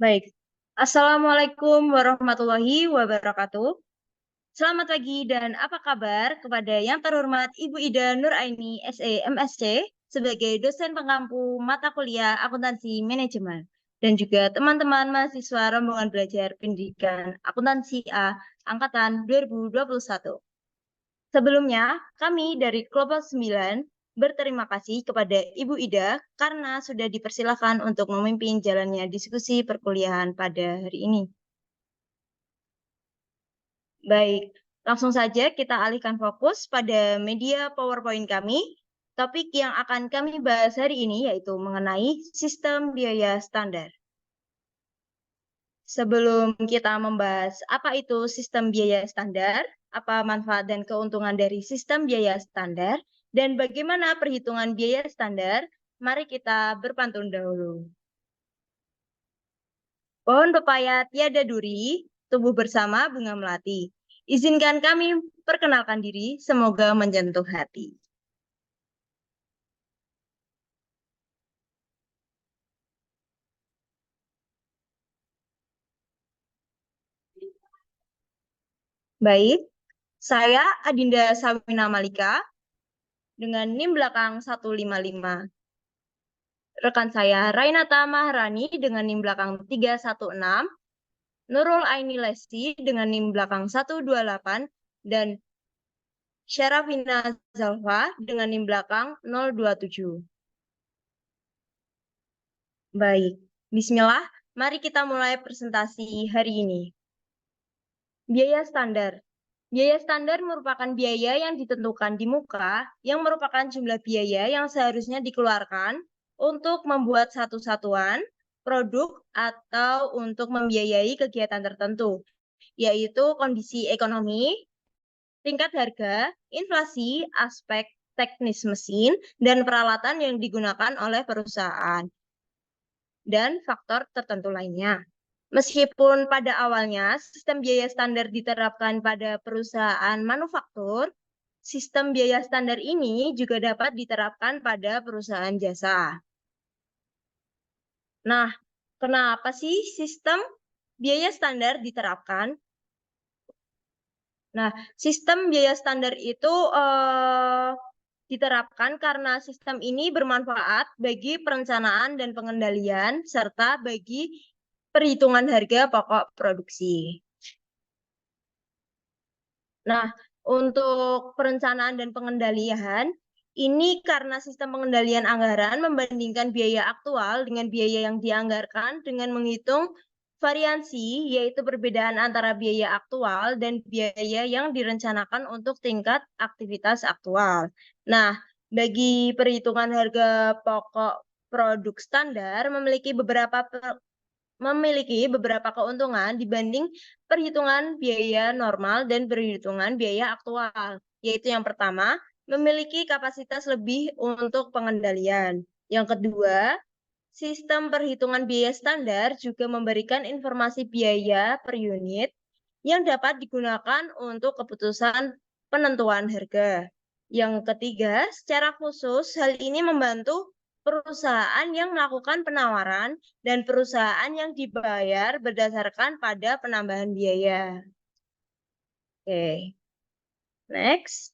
Baik. Assalamualaikum warahmatullahi wabarakatuh. Selamat pagi dan apa kabar kepada yang terhormat Ibu Ida Nuraini, SE, MSc, sebagai dosen pengampu mata kuliah Akuntansi Manajemen, dan juga teman-teman mahasiswa rombongan belajar pendidikan Akuntansi A Angkatan 2021. Sebelumnya, kami dari Kelompok 9 berterima kasih kepada Ibu Ida karena sudah dipersilakan untuk memimpin jalannya diskusi perkuliahan pada hari ini. Baik, langsung saja kita alihkan fokus pada media PowerPoint kami. Topik yang akan kami bahas hari ini yaitu mengenai sistem biaya standar. Sebelum kita membahas apa itu sistem biaya standar, apa manfaat dan keuntungan dari sistem biaya standar, dan bagaimana perhitungan biaya standar, mari kita berpantun dahulu. Pohon pepaya tiada duri, tumbuh bersama bunga melati. Izinkan kami perkenalkan diri, semoga menyentuh hati. Baik, saya Adinda Sawina Malika dengan NIM belakang 155. Rekan saya Rainata Maharani dengan NIM belakang 316, Nurul Aini Lesti dengan NIM belakang 128, dan Syarafina Zalfa dengan NIM belakang 027. Baik, bismillah, mari kita mulai presentasi hari ini. Biaya standar. Biaya standar merupakan biaya yang ditentukan di muka, yang merupakan jumlah biaya yang seharusnya dikeluarkan untuk membuat satu satuan, produk, atau untuk membiayai kegiatan tertentu, yaitu kondisi ekonomi, tingkat harga, inflasi, aspek teknis mesin, dan peralatan yang digunakan oleh perusahaan, dan faktor tertentu lainnya. Meskipun pada awalnya sistem biaya standar diterapkan pada perusahaan manufaktur, sistem biaya standar ini juga dapat diterapkan pada perusahaan jasa. Nah, kenapa sih sistem biaya standar diterapkan? Nah, sistem biaya standar itu diterapkan karena sistem ini bermanfaat bagi perencanaan dan pengendalian serta bagi perhitungan harga pokok produksi. Nah, untuk perencanaan dan pengendalian, ini karena sistem pengendalian anggaran membandingkan biaya aktual dengan biaya yang dianggarkan dengan menghitung variansi, yaitu perbedaan antara biaya aktual dan biaya yang direncanakan untuk tingkat aktivitas aktual. Nah, bagi perhitungan harga pokok produk standar memiliki beberapa keuntungan dibanding perhitungan biaya normal dan perhitungan biaya aktual, yaitu yang pertama, memiliki kapasitas lebih untuk pengendalian. Yang kedua, sistem perhitungan biaya standar juga memberikan informasi biaya per unit yang dapat digunakan untuk keputusan penentuan harga. Yang ketiga, secara khusus hal ini membantu perusahaan yang melakukan penawaran dan perusahaan yang dibayar berdasarkan pada penambahan biaya. Oke, next.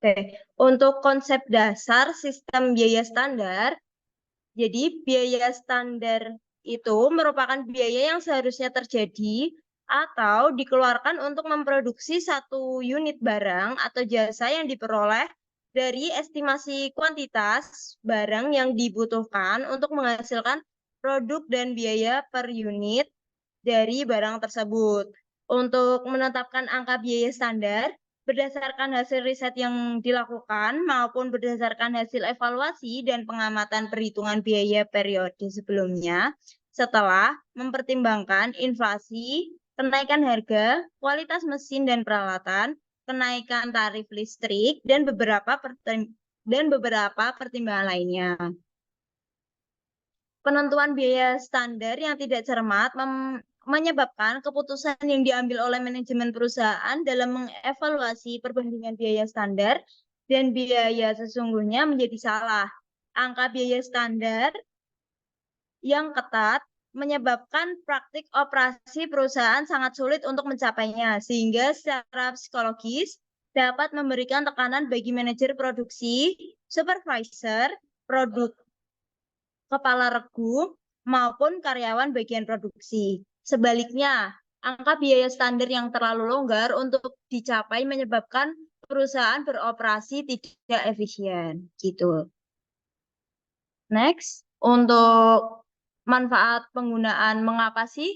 Oke, untuk konsep dasar sistem biaya standar, jadi biaya standar itu merupakan biaya yang seharusnya terjadi atau dikeluarkan untuk memproduksi satu unit barang atau jasa yang diperoleh dari estimasi kuantitas barang yang dibutuhkan untuk menghasilkan produk dan biaya per unit dari barang tersebut. Untuk menetapkan angka biaya standar, berdasarkan hasil riset yang dilakukan maupun berdasarkan hasil evaluasi dan pengamatan perhitungan biaya periode sebelumnya, setelah mempertimbangkan inflasi, kenaikan harga, kualitas mesin dan peralatan, kenaikan tarif listrik, dan beberapa pertimbangan lainnya. Penentuan biaya standar yang tidak cermat menyebabkan keputusan yang diambil oleh manajemen perusahaan dalam mengevaluasi perbandingan biaya standar dan biaya sesungguhnya menjadi salah. Angka biaya standar yang ketat menyebabkan praktik operasi perusahaan sangat sulit untuk mencapainya, sehingga secara psikologis dapat memberikan tekanan bagi manajer produksi, supervisor, produk, kepala regu, maupun karyawan bagian produksi. Sebaliknya, angka biaya standar yang terlalu longgar untuk dicapai menyebabkan perusahaan beroperasi tidak efisien. Gitu. Next, untuk manfaat penggunaan, mengapa sih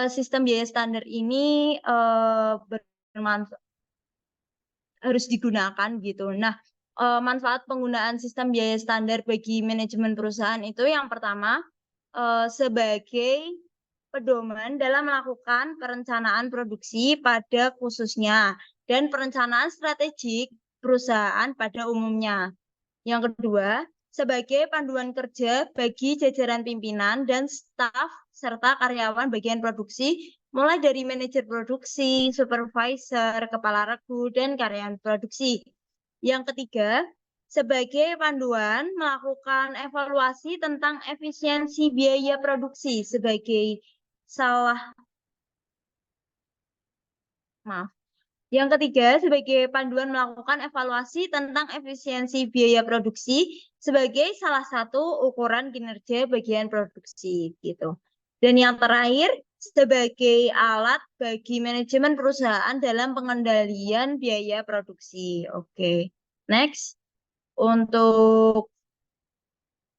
sistem biaya standar ini bermanfaat, harus digunakan gitu. Nah, manfaat penggunaan sistem biaya standar bagi manajemen perusahaan itu yang pertama, sebagai pedoman dalam melakukan perencanaan produksi pada khususnya dan perencanaan strategik perusahaan pada umumnya. Yang kedua, sebagai panduan kerja bagi jajaran pimpinan dan staf serta karyawan bagian produksi, mulai dari manajer produksi, supervisor, kepala regu, dan karyawan produksi. Yang ketiga, sebagai panduan melakukan evaluasi tentang efisiensi biaya produksi sebagai maaf. Yang ketiga, sebagai panduan melakukan evaluasi tentang efisiensi biaya produksi sebagai salah satu ukuran kinerja bagian produksi gitu. Dan yang terakhir, sebagai alat bagi manajemen perusahaan dalam pengendalian biaya produksi. Oke. Next, untuk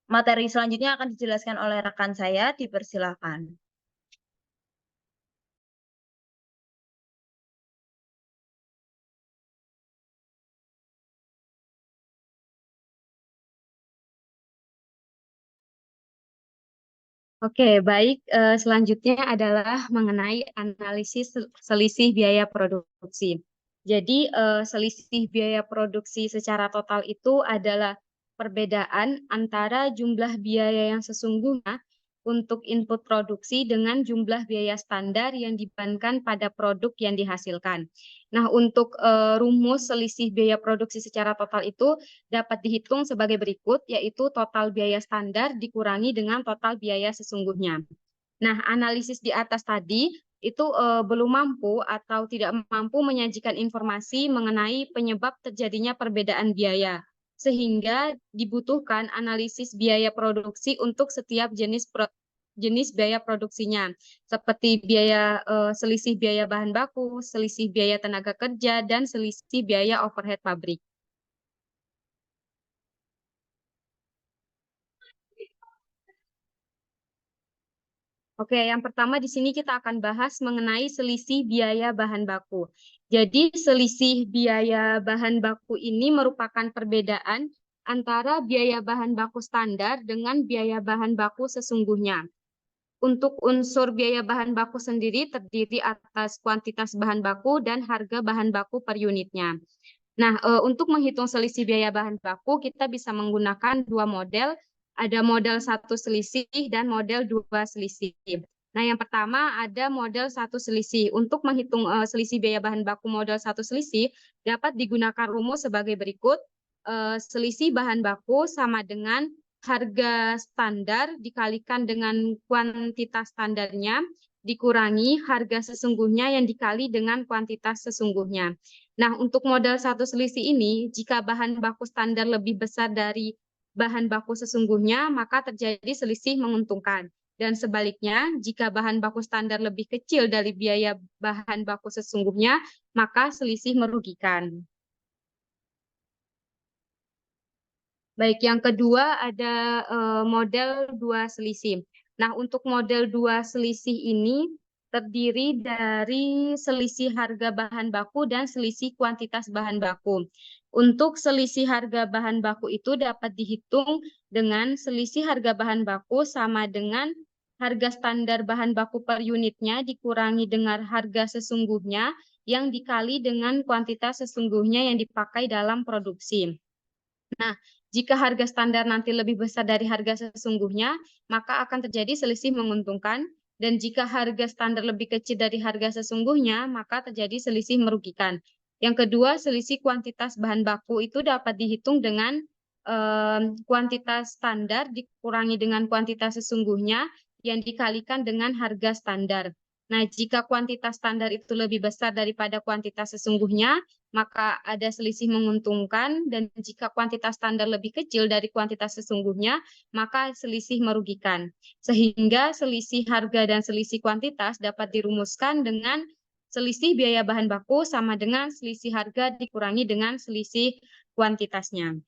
materi selanjutnya akan dijelaskan oleh rekan saya, dipersilakan. Oke, baik. Selanjutnya adalah mengenai analisis selisih biaya produksi. Jadi, selisih biaya produksi secara total itu adalah perbedaan antara jumlah biaya yang sesungguhnya untuk input produksi dengan jumlah biaya standar yang dibebankan pada produk yang dihasilkan. Nah, untuk rumus selisih biaya produksi secara total itu dapat dihitung sebagai berikut, yaitu total biaya standar dikurangi dengan total biaya sesungguhnya. Nah, analisis di atas tadi itu belum mampu atau tidak mampu menyajikan informasi mengenai penyebab terjadinya perbedaan biaya, sehingga dibutuhkan analisis biaya produksi untuk setiap jenis biaya produksinya, seperti biaya selisih biaya bahan baku, selisih biaya tenaga kerja, dan selisih biaya overhead pabrik. Oke, yang pertama di sini kita akan bahas mengenai selisih biaya bahan baku. Jadi, selisih biaya bahan baku ini merupakan perbedaan antara biaya bahan baku standar dengan biaya bahan baku sesungguhnya. Untuk unsur biaya bahan baku sendiri terdiri atas kuantitas bahan baku dan harga bahan baku per unitnya. Nah, untuk menghitung selisih biaya bahan baku, kita bisa menggunakan dua model. Ada model satu selisih dan model dua selisih. Nah, yang pertama ada model satu selisih. Untuk menghitung selisih biaya bahan baku model satu selisih, dapat digunakan rumus sebagai berikut. Selisih bahan baku sama dengan harga standar dikalikan dengan kuantitas standarnya, dikurangi harga sesungguhnya yang dikali dengan kuantitas sesungguhnya. Nah, untuk modal satu selisih ini, jika bahan baku standar lebih besar dari bahan baku sesungguhnya, maka terjadi selisih menguntungkan. Dan sebaliknya, jika bahan baku standar lebih kecil dari biaya bahan baku sesungguhnya, maka selisih merugikan. Baik, yang kedua ada model dua selisih. Nah, untuk model dua selisih ini terdiri dari selisih harga bahan baku dan selisih kuantitas bahan baku. Untuk selisih harga bahan baku itu dapat dihitung dengan selisih harga bahan baku sama dengan harga standar bahan baku per unitnya dikurangi dengan harga sesungguhnya yang dikali dengan kuantitas sesungguhnya yang dipakai dalam produksi. Nah, jika harga standar nanti lebih besar dari harga sesungguhnya, maka akan terjadi selisih menguntungkan. Dan jika harga standar lebih kecil dari harga sesungguhnya, maka terjadi selisih merugikan. Yang kedua, selisih kuantitas bahan baku itu dapat dihitung dengan kuantitas standar dikurangi dengan kuantitas sesungguhnya yang dikalikan dengan harga standar. Nah, jika kuantitas standar itu lebih besar daripada kuantitas sesungguhnya, maka ada selisih menguntungkan, dan jika kuantitas standar lebih kecil dari kuantitas sesungguhnya, maka selisih merugikan. Sehingga selisih harga dan selisih kuantitas dapat dirumuskan dengan selisih biaya bahan baku sama dengan selisih harga dikurangi dengan selisih kuantitasnya.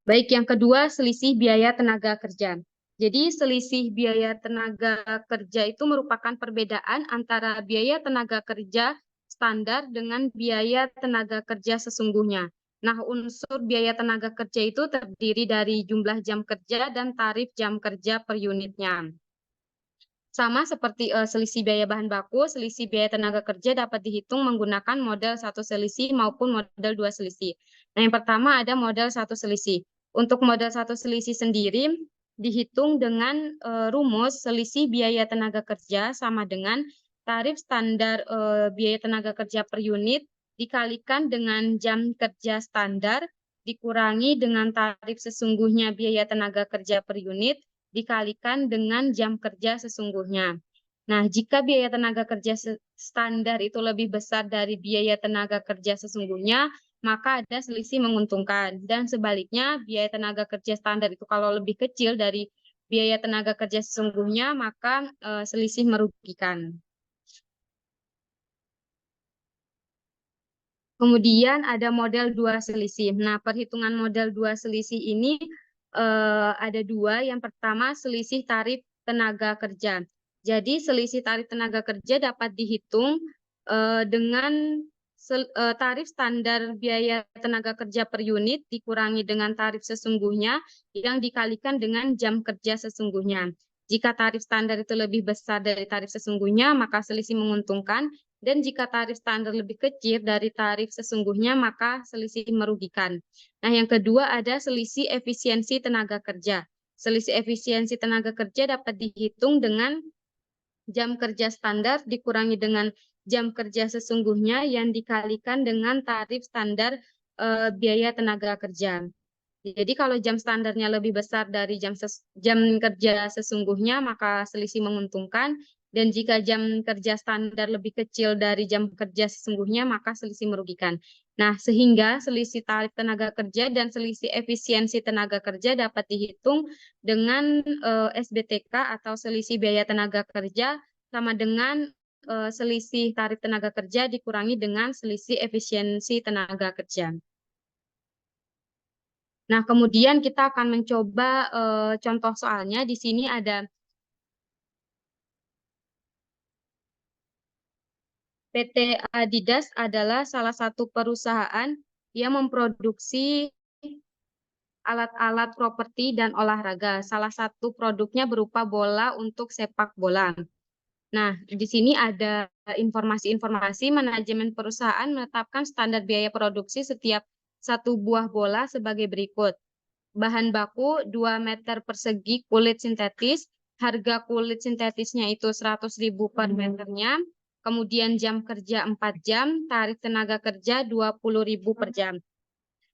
Baik, yang kedua, selisih biaya tenaga kerja. Jadi, selisih biaya tenaga kerja itu merupakan perbedaan antara biaya tenaga kerja standar dengan biaya tenaga kerja sesungguhnya. Nah, unsur biaya tenaga kerja itu terdiri dari jumlah jam kerja dan tarif jam kerja per unitnya. Sama seperti selisih biaya bahan baku, selisih biaya tenaga kerja dapat dihitung menggunakan model satu selisih maupun model dua selisih. Nah, yang pertama ada model satu selisih. Untuk model satu selisih sendiri dihitung dengan rumus selisih biaya tenaga kerja sama dengan tarif standar biaya tenaga kerja per unit dikalikan dengan jam kerja standar dikurangi dengan tarif sesungguhnya biaya tenaga kerja per unit dikalikan dengan jam kerja sesungguhnya. Nah, jika biaya tenaga kerja standar itu lebih besar dari biaya tenaga kerja sesungguhnya, maka ada selisih menguntungkan. Dan sebaliknya, biaya tenaga kerja standar itu kalau lebih kecil dari biaya tenaga kerja sesungguhnya, maka selisih merugikan. Kemudian ada model dua selisih. Nah, perhitungan model dua selisih ini ada dua. Yang pertama, selisih tarif tenaga kerja. Jadi, selisih tarif tenaga kerja dapat dihitung dengan tarif standar biaya tenaga kerja per unit dikurangi dengan tarif sesungguhnya yang dikalikan dengan jam kerja sesungguhnya. Jika tarif standar itu lebih besar dari tarif sesungguhnya, maka selisih menguntungkan. Dan jika tarif standar lebih kecil dari tarif sesungguhnya, maka selisih merugikan. Nah, yang kedua ada selisih efisiensi tenaga kerja. Selisih efisiensi tenaga kerja dapat dihitung dengan jam kerja standar dikurangi dengan jam kerja sesungguhnya yang dikalikan dengan tarif standar biaya tenaga kerja. Jadi kalau jam standarnya lebih besar dari jam kerja sesungguhnya, maka selisih menguntungkan. Dan jika jam kerja standar lebih kecil dari jam kerja sesungguhnya, maka selisih merugikan. Nah, sehingga selisih tarif tenaga kerja dan selisih efisiensi tenaga kerja dapat dihitung dengan SBTK atau selisih biaya tenaga kerja sama dengan selisih tarif tenaga kerja dikurangi dengan selisih efisiensi tenaga kerja. Nah, kemudian kita akan mencoba contoh soalnya. Di sini ada PT Adidas adalah salah satu perusahaan yang memproduksi alat-alat properti dan olahraga. Salah satu produknya berupa bola untuk sepak bola. Nah, di sini ada informasi-informasi manajemen perusahaan menetapkan standar biaya produksi setiap satu buah bola sebagai berikut. Bahan baku 2 meter persegi kulit sintetis, harga kulit sintetisnya itu 100.000 per meternya, kemudian jam kerja 4 jam, tarif tenaga kerja 20.000 per jam.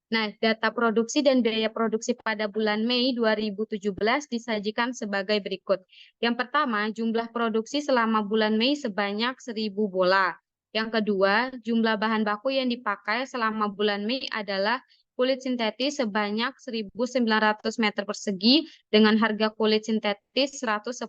Nah, data produksi dan biaya produksi pada bulan Mei 2017 disajikan sebagai berikut. Yang pertama, jumlah produksi selama bulan Mei sebanyak 1.000 bola. Yang kedua, jumlah bahan baku yang dipakai selama bulan Mei adalah kulit sintetis sebanyak 1.900 meter persegi dengan harga kulit sintetis 110.000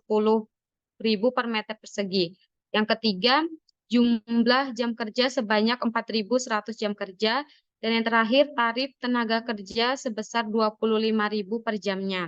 per meter persegi. Yang ketiga, jumlah jam kerja sebanyak 4.100 jam kerja. Dan yang terakhir, tarif tenaga kerja sebesar 25.000 per jamnya.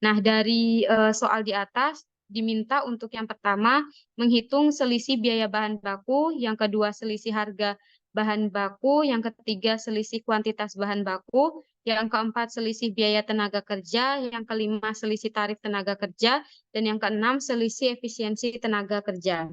Nah, dari soal di atas diminta untuk yang pertama menghitung selisih biaya bahan baku, yang kedua selisih harga bahan baku, yang ketiga selisih kuantitas bahan baku, yang keempat selisih biaya tenaga kerja, yang kelima selisih tarif tenaga kerja, dan yang keenam selisih efisiensi tenaga kerja.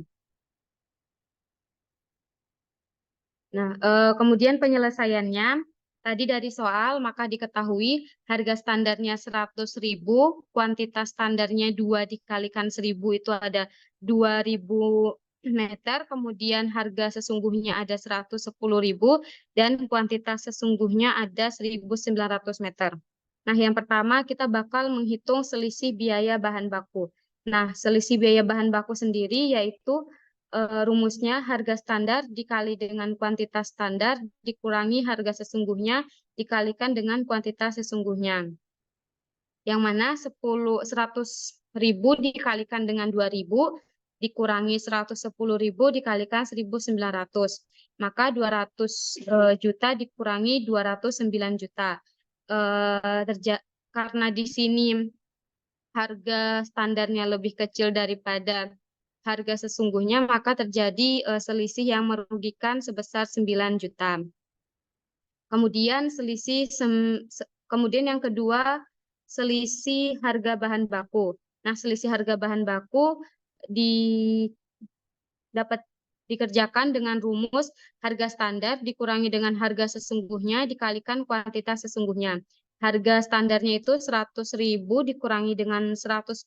Nah, kemudian penyelesaiannya, tadi dari soal, maka diketahui harga standarnya 100.000, kuantitas standarnya 2 dikalikan 1.000 itu ada 2.000 meter, kemudian harga sesungguhnya ada 110.000, dan kuantitas sesungguhnya ada 1.900 meter. Nah, yang pertama kita bakal menghitung selisih biaya bahan baku. Nah, selisih biaya bahan baku sendiri yaitu rumusnya harga standar dikali dengan kuantitas standar dikurangi harga sesungguhnya dikalikan dengan kuantitas sesungguhnya. Yang mana 100.000 dikalikan dengan 2.000 dikurangi 110.000 dikalikan 1.900. Maka 200 juta dikurangi 209 juta. Karena di sini harga standarnya lebih kecil daripada harga sesungguhnya, maka terjadi selisih yang merugikan sebesar 9 juta. Kemudian kemudian yang kedua, selisih harga bahan baku. Nah, selisih harga bahan baku dapat dikerjakan dengan rumus harga standar dikurangi dengan harga sesungguhnya dikalikan kuantitas sesungguhnya. Harga standarnya itu 100.000 dikurangi dengan 110.000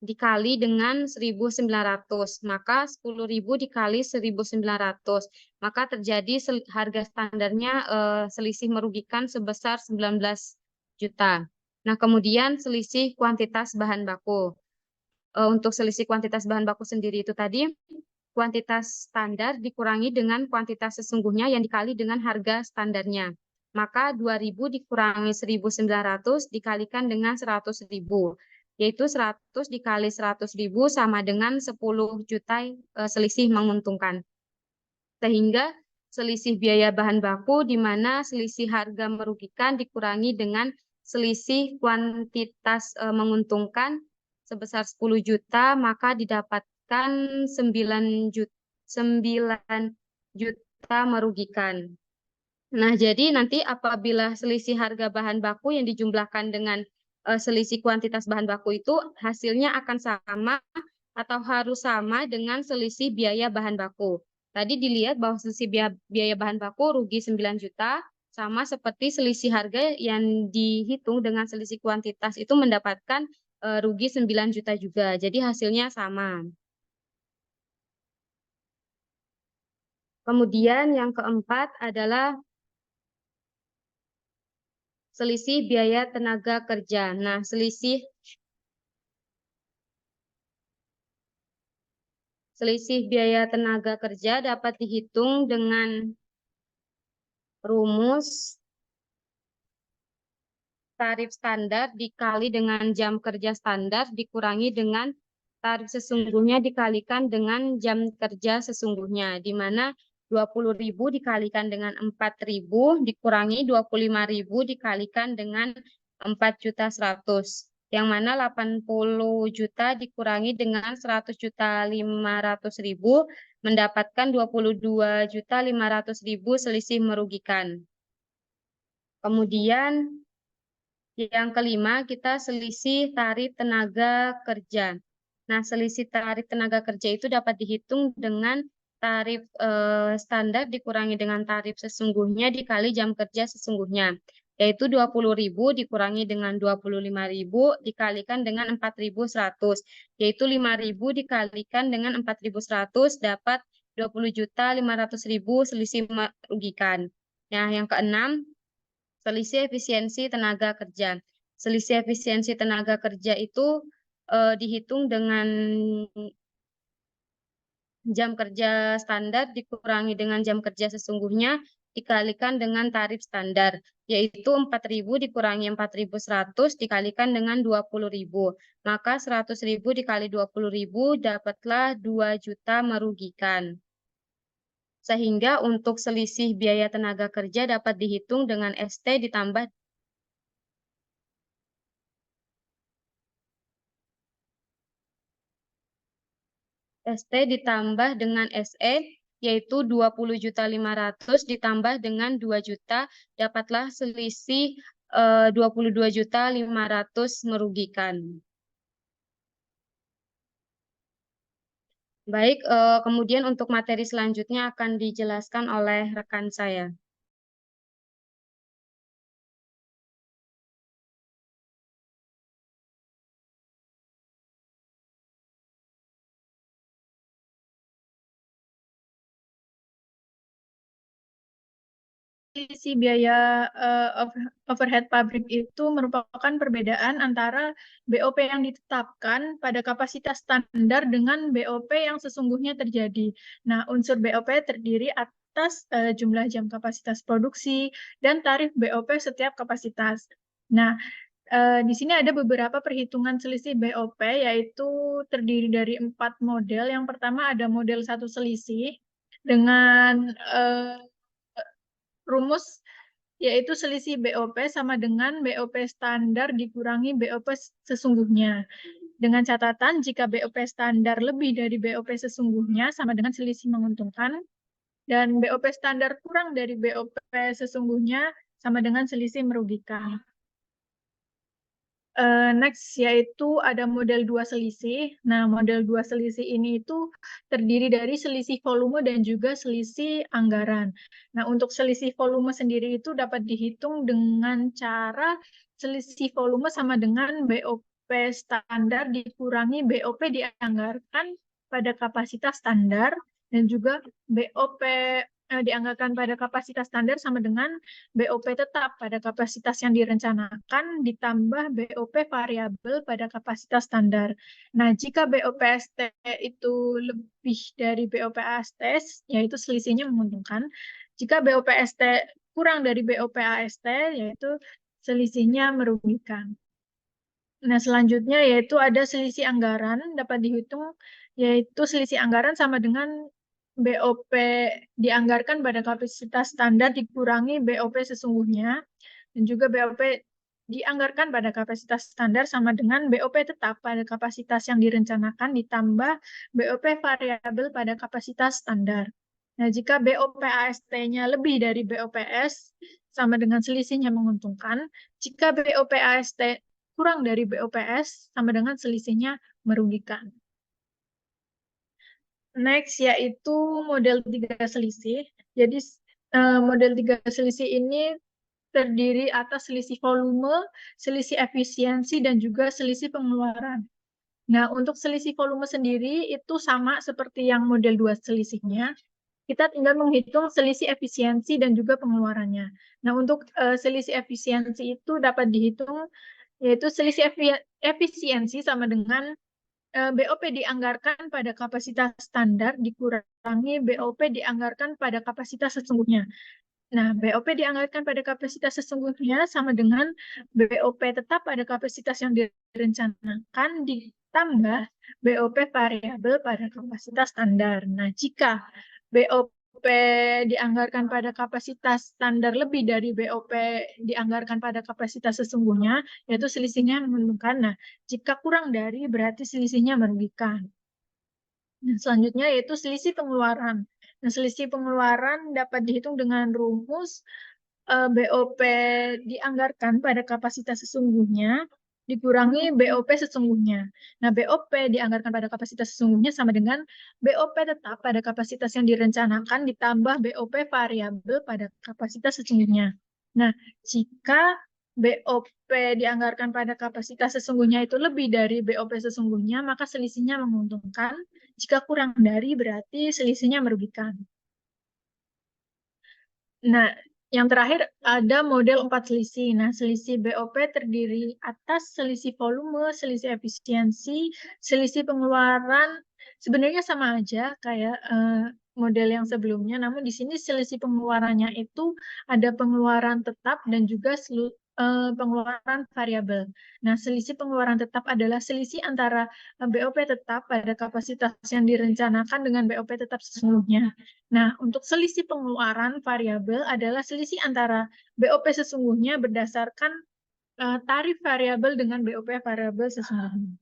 dikali dengan 1.900. Maka 10.000 dikali 1.900. Maka terjadi harga standarnya selisih merugikan sebesar 19 juta. Nah, kemudian selisih kuantitas bahan baku. Untuk selisih kuantitas bahan baku sendiri itu tadi, kuantitas standar dikurangi dengan kuantitas sesungguhnya yang dikali dengan harga standarnya. Maka 2.000 dikurangi 1.900 dikalikan dengan 100.000, yaitu 100 dikali 100.000 sama dengan 10 juta selisih menguntungkan. Sehingga selisih biaya bahan baku di mana selisih harga merugikan dikurangi dengan selisih kuantitas menguntungkan sebesar 10 juta, maka didapatkan 9 juta merugikan. Nah, jadi nanti apabila selisih harga bahan baku yang dijumlahkan dengan selisih kuantitas bahan baku itu hasilnya akan sama atau harus sama dengan selisih biaya bahan baku. Tadi dilihat bahwa selisih biaya bahan baku rugi 9 juta, sama seperti selisih harga yang dihitung dengan selisih kuantitas itu mendapatkan rugi 9 juta juga. Jadi hasilnya sama. Kemudian yang keempat adalah selisih biaya tenaga kerja. Nah, selisih biaya tenaga kerja dapat dihitung dengan rumus tarif standar dikali dengan jam kerja standar dikurangi dengan tarif sesungguhnya dikalikan dengan jam kerja sesungguhnya, di mana 20.000 dikalikan dengan 4.000 dikurangi 25.000 dikalikan dengan 4.100.000, yang mana 80 juta dikurangi dengan 100.500.000 mendapatkan 22.500.000 selisih merugikan. Kemudian yang kelima, kita selisih tarif tenaga kerja. Nah, selisih tarif tenaga kerja itu dapat dihitung dengan tarif standar dikurangi dengan tarif sesungguhnya dikali jam kerja sesungguhnya, yaitu 20.000 dikurangi dengan 25.000 dikalikan dengan 4.100, yaitu 5.000 dikalikan dengan 4.100 dapat 20.500.000 selisih merugikan. Nah, yang keenam, selisih efisiensi tenaga kerja. Selisih efisiensi tenaga kerja itu dihitung dengan jam kerja standar dikurangi dengan jam kerja sesungguhnya dikalikan dengan tarif standar, yaitu 4.000 dikurangi 4.100 dikalikan dengan 20.000. Maka 100.000 dikali 20.000 dapatlah 2 juta merugikan. Sehingga untuk selisih biaya tenaga kerja dapat dihitung dengan ST ditambah dengan SE, yaitu 20.500.000 ditambah dengan 2 juta, dapatlah selisih 22.500.000 merugikan. Baik, kemudian untuk materi selanjutnya akan dijelaskan oleh rekan saya. selisih biaya overhead pabrik itu merupakan perbedaan antara BOP yang ditetapkan pada kapasitas standar dengan BOP yang sesungguhnya terjadi. Nah, unsur BOP terdiri atas jumlah jam kapasitas produksi dan tarif BOP setiap kapasitas. Nah, di sini ada beberapa perhitungan selisih BOP, yaitu terdiri dari 4 model. Yang pertama ada model satu selisih dengan rumus yaitu selisih BOP sama dengan BOP standar dikurangi BOP sesungguhnya. Dengan catatan jika BOP standar lebih dari BOP sesungguhnya sama dengan selisih menguntungkan, dan BOP standar kurang dari BOP sesungguhnya sama dengan selisih merugikan. Next, yaitu ada model dua selisih. Nah, model dua selisih ini itu terdiri dari selisih volume dan juga selisih anggaran. Nah, untuk selisih volume sendiri itu dapat dihitung dengan cara selisih volume sama dengan BOP standar dikurangi BOP dianggarkan pada kapasitas standar, dan juga BOP dianggarkan pada kapasitas standar sama dengan BOP tetap pada kapasitas yang direncanakan ditambah BOP variabel pada kapasitas standar. Nah, jika BOP ST itu lebih dari BOP AST, yaitu selisihnya menguntungkan. Jika BOP ST kurang dari BOP AST, yaitu selisihnya merugikan. Nah, selanjutnya yaitu ada selisih anggaran, dapat dihitung yaitu selisih anggaran sama dengan BOP dianggarkan pada kapasitas standar dikurangi BOP sesungguhnya, dan juga BOP dianggarkan pada kapasitas standar sama dengan BOP tetap pada kapasitas yang direncanakan ditambah BOP variabel pada kapasitas standar. Nah, jika BOP AST-nya lebih dari BOPS sama dengan selisihnya menguntungkan, jika BOP AST kurang dari BOPS sama dengan selisihnya merugikan. Next, yaitu model 3 selisih. Jadi model 3 selisih ini terdiri atas selisih volume, selisih efisiensi, dan juga selisih pengeluaran. Nah, untuk selisih volume sendiri itu sama seperti yang model 2 selisihnya. Kita tinggal menghitung selisih efisiensi dan juga pengeluarannya. Nah, untuk selisih efisiensi itu dapat dihitung, yaitu selisih efisiensi sama dengan BOP dianggarkan pada kapasitas standar dikurangi BOP dianggarkan pada kapasitas sesungguhnya. Nah, BOP dianggarkan pada kapasitas sesungguhnya sama dengan BOP tetap pada kapasitas yang direncanakan ditambah BOP variabel pada kapasitas standar. Nah, jika BOP dianggarkan pada kapasitas standar lebih dari BOP dianggarkan pada kapasitas sesungguhnya, yaitu selisihnya menguntungkan. Nah, jika kurang dari berarti selisihnya merugikan. Nah, selanjutnya yaitu selisih pengeluaran. Nah, selisih pengeluaran dapat dihitung dengan rumus BOP dianggarkan pada kapasitas sesungguhnya dikurangi BOP sesungguhnya. Nah, BOP dianggarkan pada kapasitas sesungguhnya sama dengan BOP tetap pada kapasitas yang direncanakan ditambah BOP variabel pada kapasitas sesungguhnya. Nah, jika BOP dianggarkan pada kapasitas sesungguhnya itu lebih dari BOP sesungguhnya, maka selisihnya menguntungkan. Jika kurang dari, berarti selisihnya merugikan. Nah, yang terakhir ada model 4 selisih. Nah, selisih BOP terdiri atas selisih volume, selisih efisiensi, selisih pengeluaran. Sebenarnya sama aja kayak model yang sebelumnya, namun di sini selisih pengeluarannya itu ada pengeluaran tetap dan juga pengeluaran variabel. Nah, selisih pengeluaran tetap adalah selisih antara BOP tetap pada kapasitas yang direncanakan dengan BOP tetap sesungguhnya. Nah, untuk selisih pengeluaran variabel adalah selisih antara BOP sesungguhnya berdasarkan tarif variabel dengan BOP variabel sesungguhnya.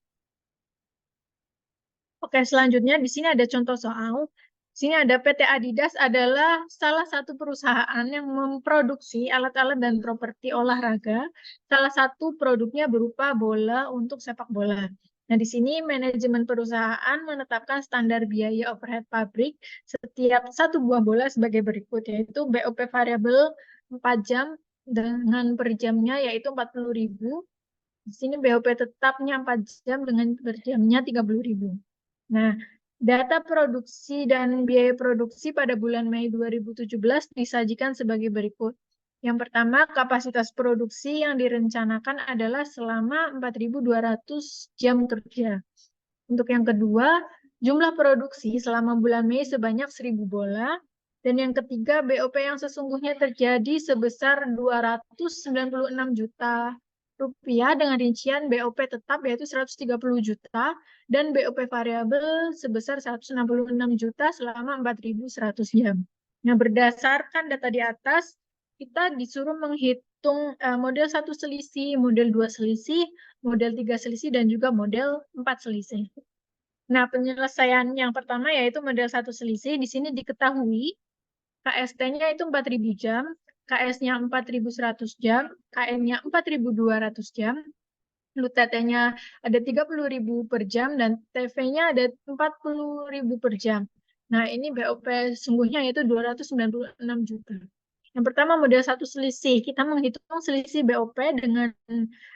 Oke, selanjutnya di sini ada contoh soal. Di sini ada PT Adidas adalah salah satu perusahaan yang memproduksi alat-alat dan properti olahraga. Salah satu produknya berupa bola untuk sepak bola. Nah, di sini manajemen perusahaan menetapkan standar biaya overhead pabrik setiap satu buah bola sebagai berikut, yaitu BOP variabel 4 jam dengan per jamnya yaitu 40.000. Di sini BOP tetapnya 4 jam dengan per jamnya 30.000. Nah, data produksi dan biaya produksi pada bulan Mei 2017 disajikan sebagai berikut. Yang pertama, kapasitas produksi yang direncanakan adalah selama 4.200 jam kerja. Untuk yang kedua, jumlah produksi selama bulan Mei sebanyak 1.000 bola. Dan yang ketiga, BOP yang sesungguhnya terjadi sebesar 296 juta rupiah dengan rincian BOP tetap yaitu 130 juta dan BOP variabel sebesar 166 juta selama 4.100 jam. Nah, berdasarkan data di atas, kita disuruh menghitung model 1 selisih, model 2 selisih, model 3 selisih, dan juga model 4 selisih. Nah, penyelesaian yang pertama yaitu model 1 selisih. Di sini diketahui KST-nya itu 4.000 jam, KS-nya 4.100 jam, KN-nya 4.200 jam, lalu TT-nya ada 30.000 per jam, dan TV-nya ada 40.000 per jam. Nah, ini BOP sungguhnya yaitu 296 juta. Yang pertama, model 1 selisih. Kita menghitung selisih BOP dengan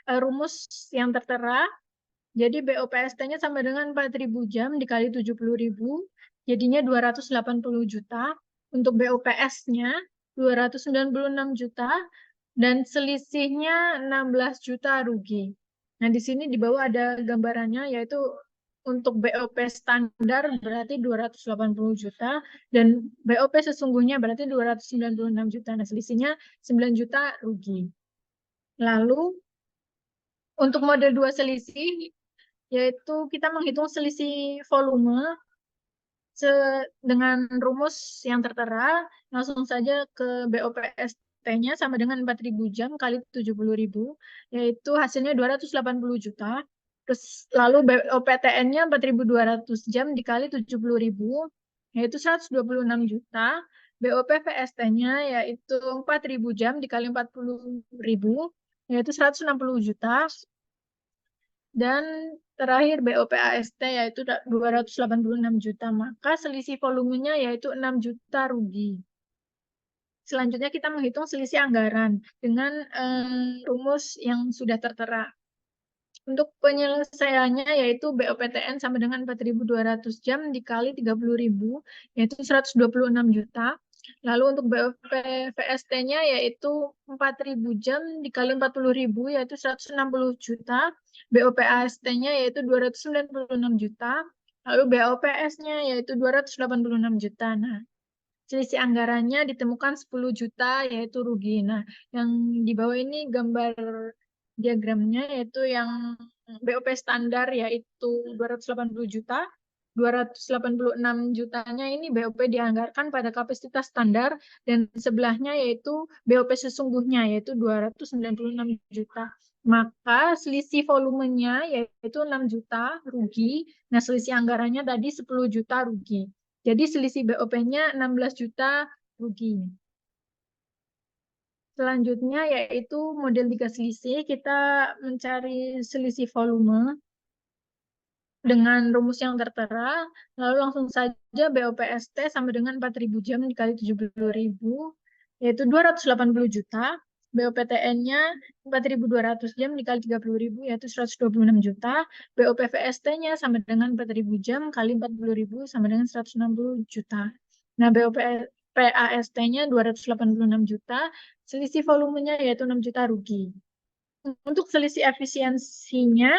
rumus yang tertera. Jadi BOPST-nya sama dengan 4.000 jam dikali 70.000, jadinya 280 juta. Untuk BOPS-nya 296 juta, dan selisihnya 16 juta rugi. Nah, di sini di bawah ada gambarannya, yaitu untuk BOP standar berarti 280 juta, dan BOP sesungguhnya berarti 296 juta. Nah, selisihnya 9 juta rugi. Lalu, untuk model 2 selisih, yaitu kita menghitung selisih volume dengan rumus yang tertera, langsung saja ke BOPST-nya sama dengan 4.000 jam kali 70.000, yaitu hasilnya 280 juta. Terus lalu BOPTN-nya 4.200 jam dikali 70.000, yaitu 126 juta. BOPVST-nya yaitu 4.000 jam dikali 40.000, yaitu 160 juta. Dan terakhir BOPAST yaitu 286 juta, maka selisih volumenya yaitu 6 juta rugi. Selanjutnya kita menghitung selisih anggaran dengan rumus yang sudah tertera. Untuk penyelesaiannya yaitu BOPTN sama dengan 4.200 jam dikali 30.000, yaitu 126 juta. Lalu untuk BOPVST-nya yaitu 4.000 jam dikali 40.000, yaitu 160 juta. BOPAST-nya yaitu 296 juta. Lalu BOPS-nya yaitu 286 juta. Nah, selisih anggarannya ditemukan 10 juta yaitu rugi. Nah, yang di bawah ini gambar diagramnya yaitu yang BOP standar yaitu 280 juta. 286 jutanya ini BOP dianggarkan pada kapasitas standar, dan sebelahnya yaitu BOP sesungguhnya yaitu 296 juta. Maka selisih volumenya yaitu 6 juta rugi. Nah, selisih anggarannya tadi 10 juta rugi. Jadi selisih BOP-nya 16 juta rugi. Selanjutnya yaitu model 3 selisih. Kita mencari selisih volume dengan rumus yang tertera, lalu langsung saja BOPST sama dengan 4.000 jam dikali 70.000, yaitu 280 juta. BOPTN-nya 4.200 jam dikali 30.000, yaitu 126 juta. BOPVST-nya sama dengan 4.000 jam kali 40.000 sama dengan 160 juta. Nah, BOPAST-nya 286 juta, selisih volumenya yaitu 6 juta rugi. Untuk selisih efisiensinya,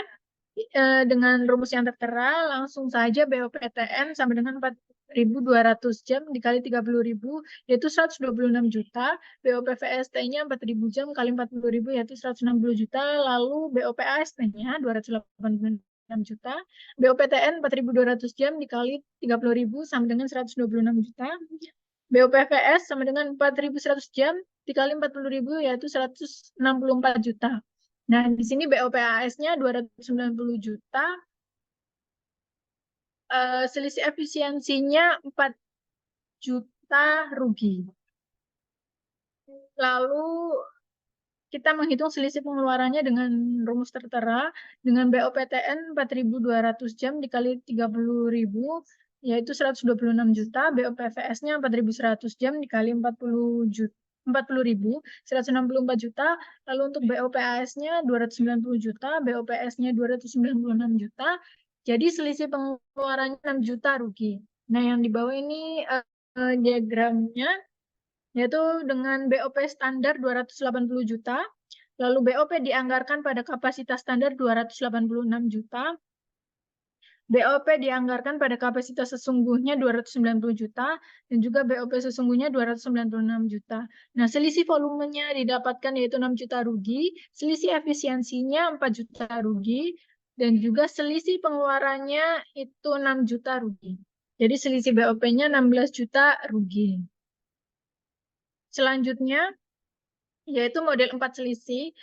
dengan rumus yang tertera, langsung saja BOPTN sama dengan 4.200 jam dikali 30.000, yaitu 126 juta. BOPVST-nya 4.000 jam kali 40.000, yaitu 160 juta. Lalu BOPAST-nya 286 juta. BOPTN 4.200 jam dikali 30.000 sama dengan 126 juta. BOPVS sama dengan 4.100 jam dikali 40.000, yaitu 164 juta. Nah, di sini BOPAS-nya 290 juta, selisih efisiensinya 4 juta rugi. Lalu kita menghitung selisih pengeluarannya dengan rumus tertera, dengan BOPTN 4.200 jam dikali 30.000, yaitu 126 juta, BOPVS-nya 4.100 jam dikali 40.000, 164 juta. Lalu untuk BOPAS-nya 290 juta, BOPS-nya 296 juta. Jadi selisih pengeluarannya 6 juta rugi. Nah, yang di bawah ini diagramnya, yaitu dengan BOP standar 280 juta, lalu BOP dianggarkan pada kapasitas standar 286 juta, BOP dianggarkan pada kapasitas sesungguhnya 290 juta, dan juga BOP sesungguhnya 296 juta. Nah, selisih volumenya didapatkan yaitu 6 juta rugi, selisih efisiensinya 4 juta rugi, dan juga selisih pengeluarannya itu 6 juta rugi. Jadi selisih BOP-nya 16 juta rugi. Selanjutnya, yaitu model 4 selisih.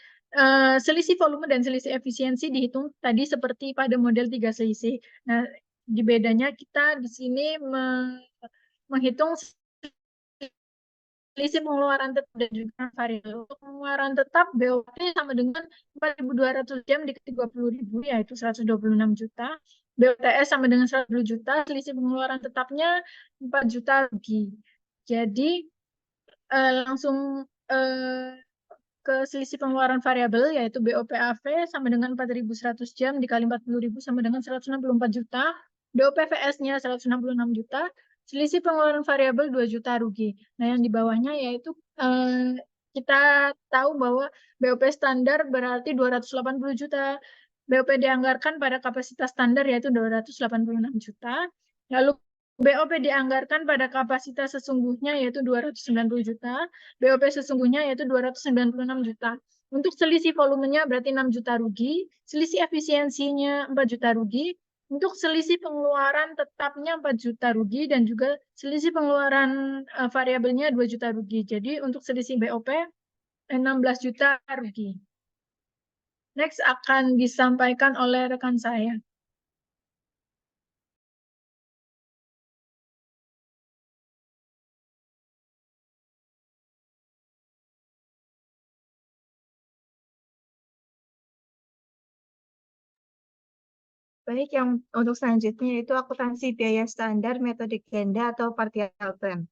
Selisih volume dan selisih efisiensi dihitung tadi seperti pada model 3 selisih. Nah, di bedanya kita di sini menghitung selisih pengeluaran tetap dan juga variabel. Untuk pengeluaran tetap, BOP sama dengan 4.200 jam dikali 20.000, yaitu 126 juta. BOTS sama dengan 110 juta, selisih pengeluaran tetapnya 4 juta rugi. Jadi, langsung ke selisih pengeluaran variabel, yaitu BOPAV sama dengan 4.100 jam dikali 40.000 sama dengan 164 juta. BOPVS-nya 166 juta. Selisih pengeluaran variabel 2 juta rugi. Nah, yang di bawahnya yaitu kita tahu bahwa BOP standar berarti 280 juta. BOP dianggarkan pada kapasitas standar yaitu 286 juta. Lalu BOP dianggarkan pada kapasitas sesungguhnya yaitu 290 juta, BOP sesungguhnya yaitu 296 juta. Untuk selisih volumenya berarti 6 juta rugi, selisih efisiensinya 4 juta rugi, untuk selisih pengeluaran tetapnya 4 juta rugi, dan juga selisih pengeluaran variabelnya 2 juta rugi. Jadi untuk selisih BOP 16 juta rugi. Next akan disampaikan oleh rekan saya. Baik, yang untuk selanjutnya itu akuntansi biaya standar metode ganda atau partial plan.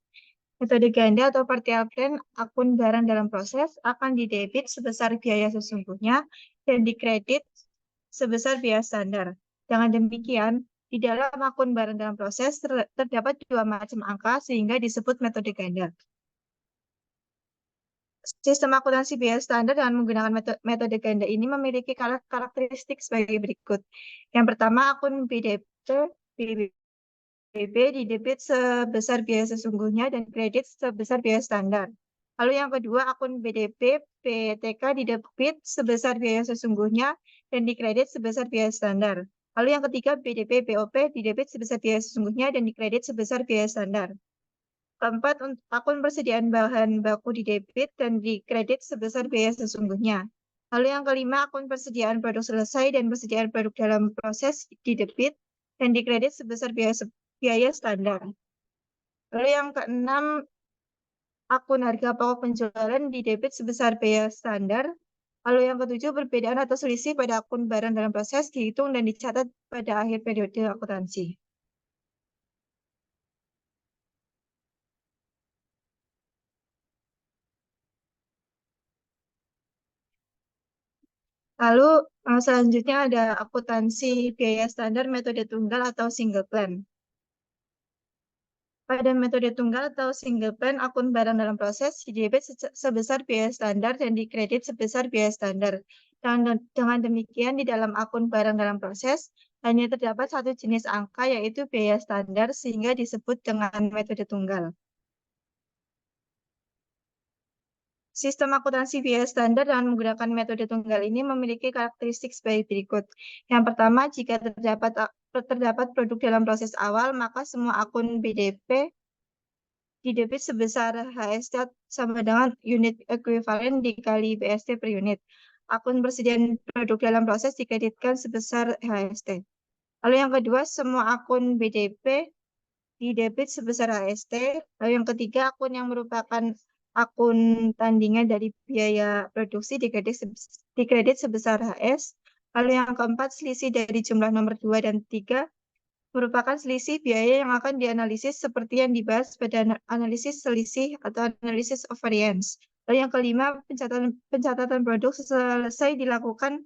Metode ganda atau partial plan, akun barang dalam proses akan didebit sebesar biaya sesungguhnya dan dikredit sebesar biaya standar. Dengan demikian, di dalam akun barang dalam proses terdapat dua macam angka sehingga disebut metode ganda. Sistem akuntansi biaya standar dengan menggunakan metode ganda ini memiliki karakteristik sebagai berikut. Yang pertama, akun BB didebit sebesar biaya sesungguhnya dan kredit sebesar biaya standar. Lalu yang kedua, akun BDP, PTK didebit sebesar biaya sesungguhnya dan dikredit sebesar biaya standar. Lalu yang ketiga, BDP, BOP didebit sebesar biaya sesungguhnya dan dikredit sebesar biaya standar. Keempat, akun persediaan bahan baku didebit dan dikredit sebesar biaya sesungguhnya. Lalu yang kelima, akun persediaan produk selesai dan persediaan produk dalam proses didebit dan dikredit sebesar biaya standar. Lalu yang keenam, akun harga pokok penjualan didebit sebesar biaya standar. Lalu yang ketujuh, perbedaan atau selisih pada akun barang dalam proses dihitung dan dicatat pada akhir periode akuntansi. Lalu selanjutnya ada akuntansi biaya standar metode tunggal atau single plan. Pada metode tunggal atau single plan, akun barang dalam proses didebit sebesar biaya standar dan dikredit sebesar biaya standar. Dengan demikian, di dalam akun barang dalam proses hanya terdapat satu jenis angka, yaitu biaya standar, sehingga disebut dengan metode tunggal. Sistem akuntansi biaya standar dengan menggunakan metode tunggal ini memiliki karakteristik sebagai berikut. Yang pertama, jika terdapat produk dalam proses awal, maka semua akun BDP didebit sebesar HST sama dengan unit ekuivalen dikali BST per unit. Akun persediaan produk dalam proses dikreditkan sebesar HST. Lalu yang kedua, semua akun BDP didebit sebesar HST. Lalu yang ketiga, akun yang merupakan akun tandingan dari biaya produksi dikredit sebesar HS. Lalu yang keempat, selisih dari jumlah nomor 2 dan 3 merupakan selisih biaya yang akan dianalisis seperti yang dibahas pada analisis selisih atau analisis of variance. Lalu yang kelima, pencatatan produk selesai dilakukan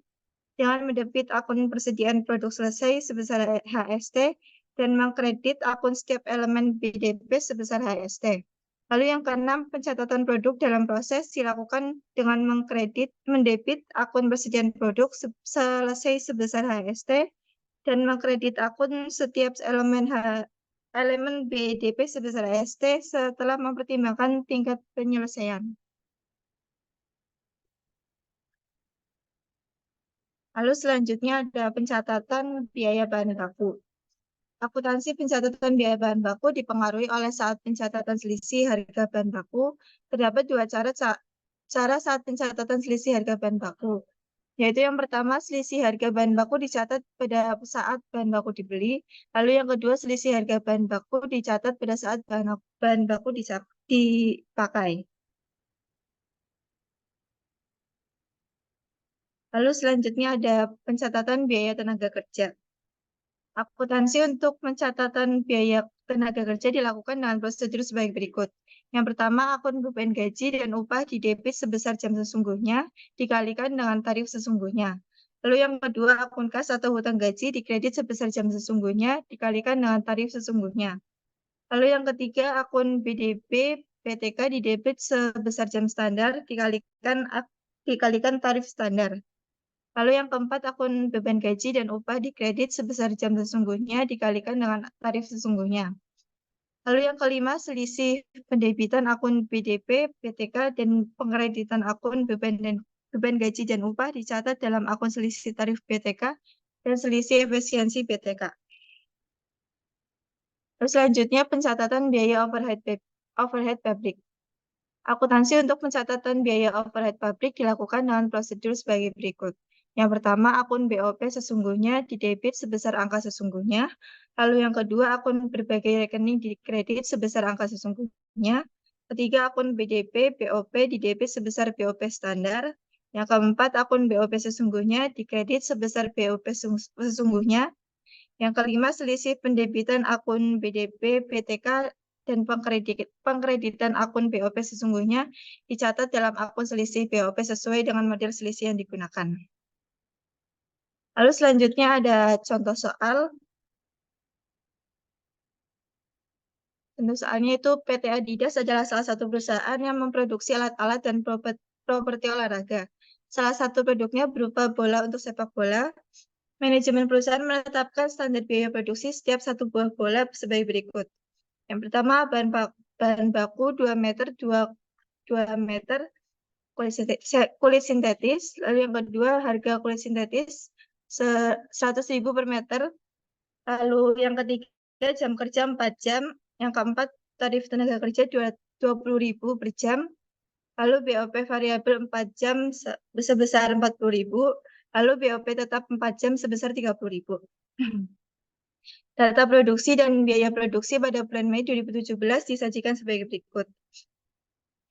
dengan mendebit akun persediaan produk selesai sebesar HST dan mengkredit akun setiap elemen BDP sebesar HST. Lalu yang keenam, pencatatan produk dalam proses dilakukan dengan mendebit akun persediaan produk selesai sebesar HST dan mengkredit akun setiap elemen BDP sebesar HST setelah mempertimbangkan tingkat penyelesaian. Lalu selanjutnya ada pencatatan biaya bahan baku. Akuntansi pencatatan biaya bahan baku dipengaruhi oleh saat pencatatan selisih harga bahan baku. Terdapat dua cara saat pencatatan selisih harga bahan baku, yaitu yang pertama selisih harga bahan baku dicatat pada saat bahan baku dibeli, lalu yang kedua selisih harga bahan baku dicatat pada saat bahan baku dipakai. Lalu selanjutnya ada pencatatan biaya tenaga kerja. Akuntansi untuk pencatatan biaya tenaga kerja dilakukan dengan prosedur sebagai berikut. Yang pertama, akun beban gaji dan upah didebit sebesar jam sesungguhnya dikalikan dengan tarif sesungguhnya. Lalu yang kedua, akun kas atau hutang gaji dikredit sebesar jam sesungguhnya dikalikan dengan tarif sesungguhnya. Lalu yang ketiga, akun BDP PTK didebit sebesar jam standar dikalikan tarif standar. Lalu yang keempat, akun beban gaji dan upah dikredit sebesar jam sesungguhnya dikalikan dengan tarif sesungguhnya. Lalu yang kelima, selisih pendebitan akun BDP, PTK, dan pengkreditan akun beban gaji dan upah dicatat dalam akun selisih tarif PTK dan selisih efisiensi PTK. Lalu selanjutnya, pencatatan biaya overhead pabrik. Akuntansi untuk pencatatan biaya overhead pabrik dilakukan dengan prosedur sebagai berikut. Yang pertama, akun BOP sesungguhnya didebit sebesar angka sesungguhnya. Lalu yang kedua, akun berbagai rekening dikredit sebesar angka sesungguhnya. Ketiga, akun BDP, BOP didebit sebesar BOP standar. Yang keempat, akun BOP sesungguhnya dikredit sebesar BOP sesungguhnya. Yang kelima, selisih pendebitan akun BDP, PTK, dan pengkreditan akun BOP sesungguhnya dicatat dalam akun selisih BOP sesuai dengan model selisih yang digunakan. Lalu selanjutnya ada contoh soal. Contoh soalnya itu PT Adidas adalah salah satu perusahaan yang memproduksi alat-alat dan properti olahraga. Salah satu produknya berupa bola untuk sepak bola. Manajemen perusahaan menetapkan standar biaya produksi setiap satu buah bola sebagai berikut. Yang pertama, bahan baku 2 meter kulit sintetis. Lalu yang kedua, harga kulit sintetis 100.000 per meter. Lalu yang ketiga, jam kerja 4 jam. Yang keempat, tarif tenaga kerja 20.000 per jam. Lalu BOP variabel 4 jam sebesar 40.000. Lalu BOP tetap 4 jam sebesar 30.000. Data produksi dan biaya produksi pada bulan Mei 2017 disajikan sebagai berikut.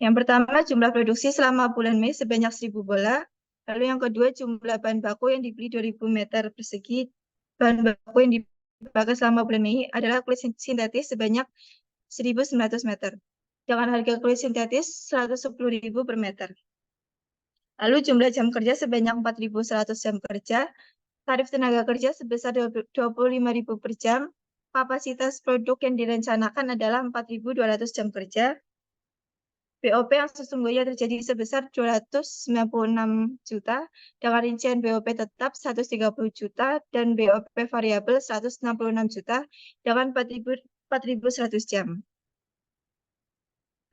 Yang pertama, jumlah produksi selama bulan Mei sebanyak 1.000 bola. Lalu yang kedua, jumlah bahan baku yang dibeli 2.000 meter persegi. Bahan baku yang dipakai selama bulan Mei adalah kulit sintetis sebanyak 1.900 meter. Dengan harga kulit sintetis 110.000 per meter. Lalu jumlah jam kerja sebanyak 4.100 jam kerja. Tarif tenaga kerja sebesar 25.000 per jam. Kapasitas produk yang direncanakan adalah 4.200 jam kerja. BOP yang sesungguhnya terjadi sebesar 296 juta, dengan rincian BOP tetap 130 juta dan BOP variabel 166 juta dengan 4.100 jam.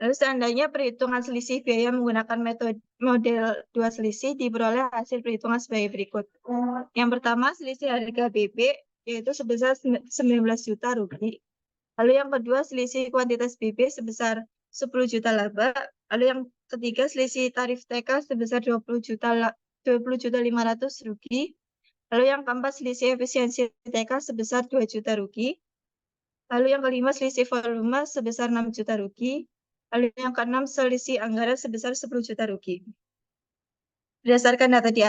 Lalu seandainya perhitungan selisih biaya menggunakan model dua selisih diperoleh hasil perhitungan sebagai berikut. Yang pertama, selisih harga BB yaitu sebesar 19 juta rupiah. Lalu yang kedua, selisih kuantitas BB sebesar 10 juta laba. Lalu yang ketiga, selisih tarif TK sebesar 20.500 rupiah. Lalu yang keempat, selisih efisiensi TK sebesar 2 juta rupiah. Lalu yang kelima, selisih volume sebesar 6 juta rupiah. Lalu yang keenam, selisih anggaran sebesar 10 juta rupiah. Berdasarkan data di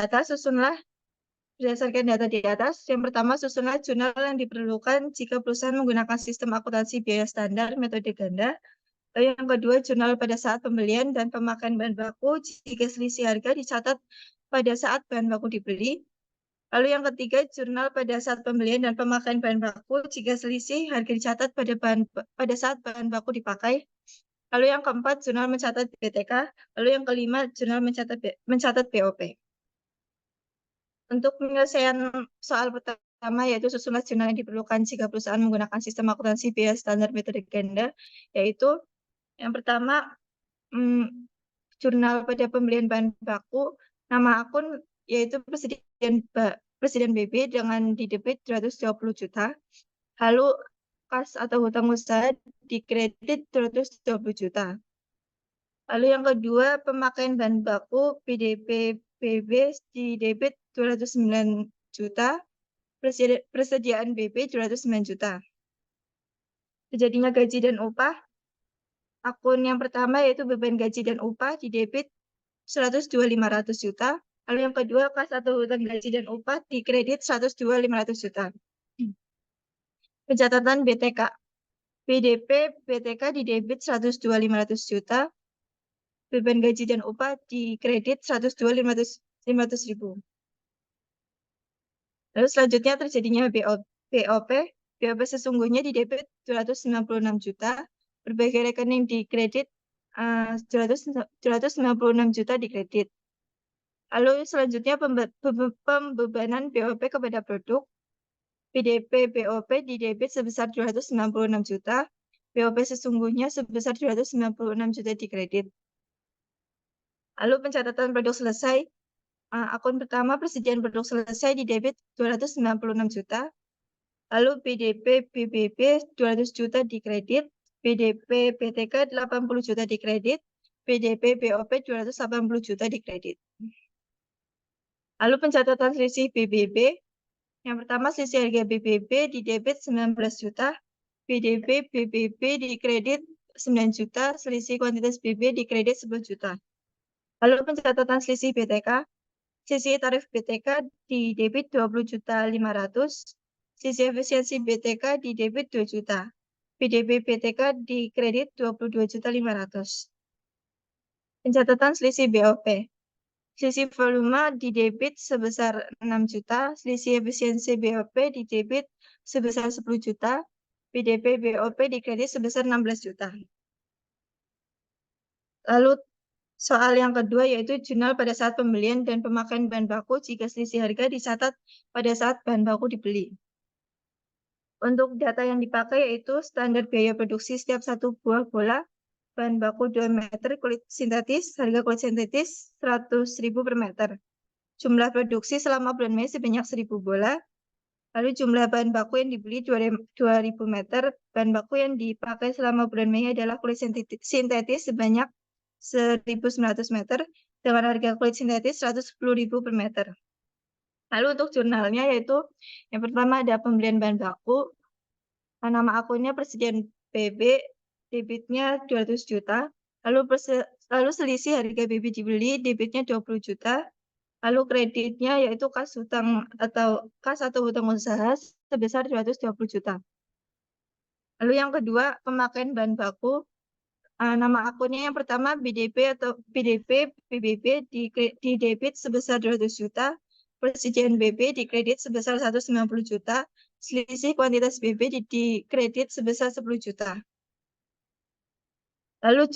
atas, yang pertama, susunlah jurnal yang diperlukan jika perusahaan menggunakan sistem akuntansi biaya standar metode ganda. Lalu yang kedua, jurnal pada saat pembelian dan pemakaian bahan baku jika selisih harga dicatat pada saat bahan baku dibeli. Lalu yang ketiga, jurnal pada saat pembelian dan pemakaian bahan baku jika selisih harga dicatat pada saat bahan baku dipakai. Lalu yang keempat, jurnal mencatat BTK. Lalu yang kelima, jurnal mencatat BOP. Untuk penyelesaian soal pertama, yaitu susunan jurnal yang diperlukan jika perusahaan menggunakan sistem akuntansi biaya standar metode ganda, yaitu yang pertama, jurnal pada pembelian bahan baku, nama akun yaitu Presiden BB dengan didebit 220 juta. Lalu kas atau hutang usaha dikredit 220 juta. Lalu yang kedua, pemakaian bahan baku PDP BB didebit 209 juta, persediaan BB 209 juta. Terjadinya gaji dan upah, akun yang pertama yaitu beban gaji dan upah didebit 102.500 juta. Lalu yang kedua, kas atau hutang gaji dan upah dikredit 102.500 juta. Pencatatan BTK. PDP BTK didebit 102.500 juta. Beban gaji dan upah dikredit 102.500.000. Lalu selanjutnya terjadinya BOP. BOP sesungguhnya didebit 296 juta. Berbagai rekening dikredit 296 juta dikredit. Lalu selanjutnya pembebanan BOP kepada produk. PDP BOP didebit sebesar 296 juta. BOP sesungguhnya sebesar 296 juta dikredit. Lalu pencatatan produk selesai. Akun pertama persediaan produk selesai didebit 296 juta. Lalu PDP BBB 200 juta dikredit. PDP BTK 80 juta dikredit. PDP BOP 280 juta dikredit. Lalu pencatatan selisih BBB. Yang pertama selisih harga BBB didebit 19 juta. PDP BBB dikredit 9 juta. Selisih kuantitas BB dikredit 10 juta. Lalu pencatatan selisih BTK. Selisih tarif BTK didebit 20.500.000. Selisih efisiensi BTK didebit 2 juta. PDB BTK dikredit 22.500.000. Pencatatan selisih BOP. Selisih volume didebit sebesar 6 juta. Selisih efisiensi BOP didebit sebesar 10 juta. PDB BOP dikredit sebesar 16 juta. Lalu soal yang kedua yaitu jurnal pada saat pembelian dan pemakaian bahan baku jika selisih harga dicatat pada saat bahan baku dibeli. Untuk data yang dipakai yaitu standar biaya produksi setiap satu buah bola, bahan baku 2 meter kulit sintetis, harga kulit sintetis 100.000 per meter. Jumlah produksi selama bulan Mei sebanyak 1.000 bola. Lalu jumlah bahan baku yang dibeli 2.000 meter. Bahan baku yang dipakai selama bulan Mei adalah kulit sintetis sebanyak 1.900 meter dengan harga kulit sintetis 110.000 per meter. Lalu untuk jurnalnya yaitu yang pertama ada pembelian bahan baku. Nama akunnya persediaan BB, debitnya 200 juta. Lalu selisih harga BB dibeli, debitnya 20 juta. Lalu kreditnya yaitu kas atau hutang usaha sebesar 220 juta. Lalu yang kedua pemakaian bahan baku. Nama akunnya yang pertama BDP atau PDP BBB didebit sebesar 200 juta. Persediaan BB dikredit sebesar 190 juta. Selisih kuantitas BB dikredit sebesar 10 juta. Lalu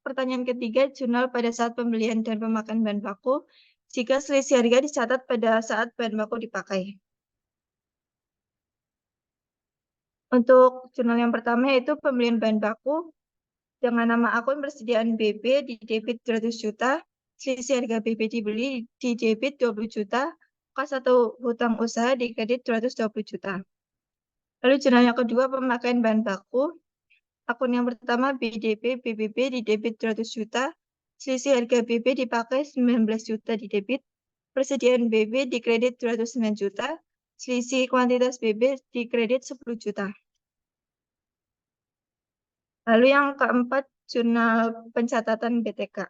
pertanyaan ketiga, jurnal pada saat pembelian dan pemakaian bahan baku jika selisih harga dicatat pada saat bahan baku dipakai. Untuk jurnal yang pertama yaitu pembelian bahan baku dengan nama akun persediaan BB didebit 200 juta, selisih harga BB dibeli didebit 20 juta, kas atau hutang usaha dikredit 220 juta. Lalu jurnal yang kedua pemakaian bahan baku. Akun yang pertama BDP BBB didebit 200 juta, selisih harga BB dipakai 19 juta didebit, persediaan BB dikredit 209 juta, selisih kuantitas BB dikredit 10 juta. Lalu yang keempat, jurnal pencatatan BTK.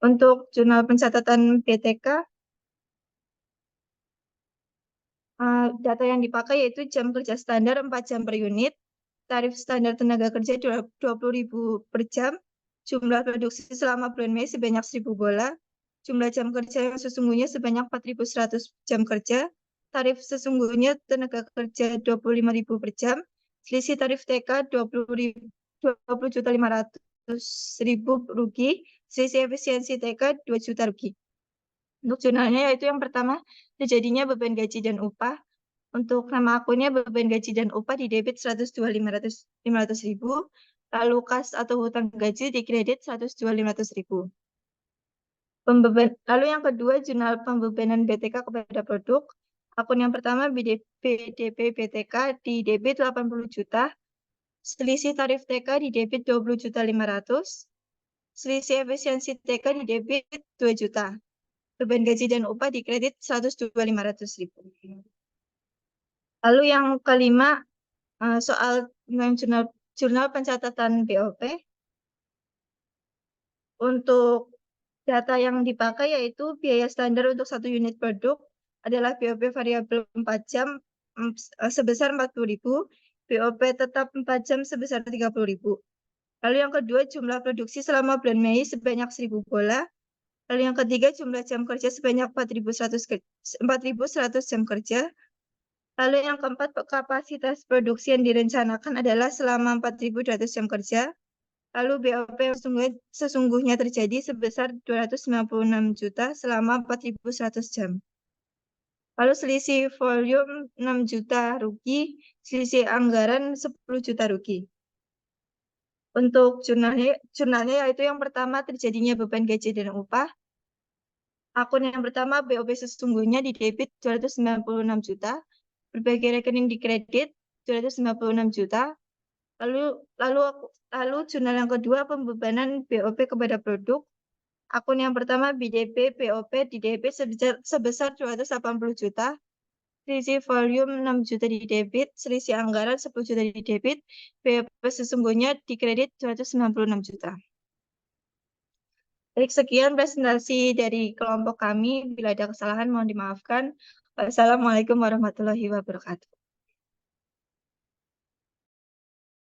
Untuk jurnal pencatatan BTK, data yang dipakai yaitu jam kerja standar 4 jam per unit, tarif standar tenaga kerja 20.000 per jam, jumlah produksi selama bulan Mei sebanyak 1.000 bola, jumlah jam kerja yang sesungguhnya sebanyak 4.100 jam kerja, tarif sesungguhnya tenaga kerja 25.000 per jam, Selisih tarif TK 20.500.000 rugi. Selisih efisiensi TK 2 juta rugi. Untuk jurnalnya yaitu yang pertama, terjadinya beban gaji dan upah. Untuk nama akunnya beban gaji dan upah di debit 102.500.000, lalu kas atau hutang gaji di kredit 102.500.000. Lalu yang kedua, jurnal pembebanan BTK kepada produk. Akun yang pertama BDP BTK di debit 80 juta. Selisih tarif TK di debit 20.500.000. Selisih efisiensi TK di debit 2 juta. Beban gaji dan upah di kredit 102.500.000. Lalu yang kelima, soal jurnal pencatatan BOP. Untuk data yang dipakai yaitu biaya standar untuk 1 unit produk adalah BOP variabel 4 jam sebesar 40.000, BOP tetap 4 jam sebesar 30.000. Lalu yang kedua, jumlah produksi selama bulan Mei sebanyak 1.000 bola. Lalu yang ketiga, jumlah jam kerja sebanyak 4.100 jam kerja. Lalu yang keempat, kapasitas produksi yang direncanakan adalah selama 4.200 jam kerja. Lalu BOP sesungguhnya terjadi sebesar 296 juta selama 4.100 jam. Lalu selisih volume 6 juta rugi, selisih anggaran 10 juta rugi. Untuk jurnalnya yaitu yang pertama, terjadinya beban gaji dan upah. Akun yang pertama, BOP sesungguhnya di debit 296 juta. Berbagai rekening di kredit 296 juta. Lalu jurnal yang kedua, pembebanan BOP kepada produk. Akun yang pertama, BDP BOP di debit sebesar 280 juta. Selisih volume 6 juta di debit, selisih anggaran 10 juta di debit, BOP sesungguhnya di kredit 296 juta. Baik, sekian presentasi dari kelompok kami. Bila ada kesalahan mohon dimaafkan. Wassalamualaikum warahmatullahi wabarakatuh.